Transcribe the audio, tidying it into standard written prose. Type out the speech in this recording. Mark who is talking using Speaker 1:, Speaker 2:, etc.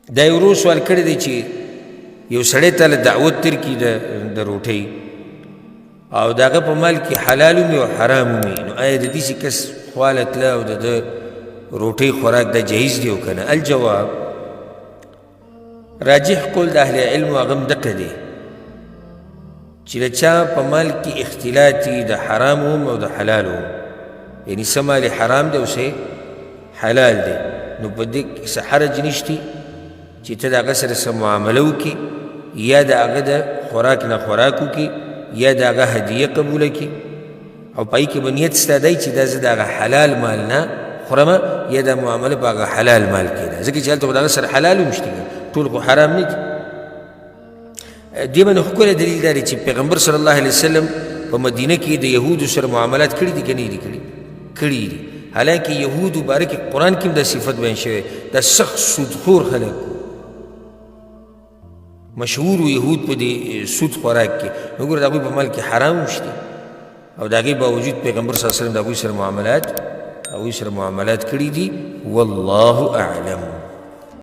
Speaker 1: دا یو ورو سوال کړی دی چې یو سړی ته دعوت درکړي د روټۍ او د هغه په مال کې حلال ومي او حرام ومي، نو آیا د داسې کس خواله تله او د ده روټۍ خوراک دا جایز دی او که نه؟ الجواب راجح قول د اهل علم هغه هم دقه دی چې د چا په مال کې اختلاط وي د حرام هم او د حلال هم، یعنی څه مال حرام دی او څه حلال دی، نو په دې کې څه حرج نشتی چې ته د هغه سره څه معامله وکړي یا د هغه د خوراک نه خوراک وکړي یا د هغه هدیه قبوله کړي او په هغې کې به نیت ستا دی چې دا زه د هغه حلال مال نه خورمه یا دا معامله په هغه حلال مال کې ده، ځکه چې هلته خو د هغه سره حلال هم شته، ټول خو حرام نه دي. دې باندې ښکلی دلیل دا دی چې پیغمبر صلی الله علیه وسلم په مدینه کې د یهودو سره معاملات کړي دي که نه دي کړي دي، حالانکه یهودو باره کې قرآن کې هم دا صفت بیان شوی، دا سخت سودخور خلک مشهور یهود په دې سود خوراک کې، نو ګوره د هغوی په مال کې حرام هم شته او د هغې باوجود پیغمبر صلی الله علیه وسلم د هغوی سره معاملات کړي دي. والله اعلم.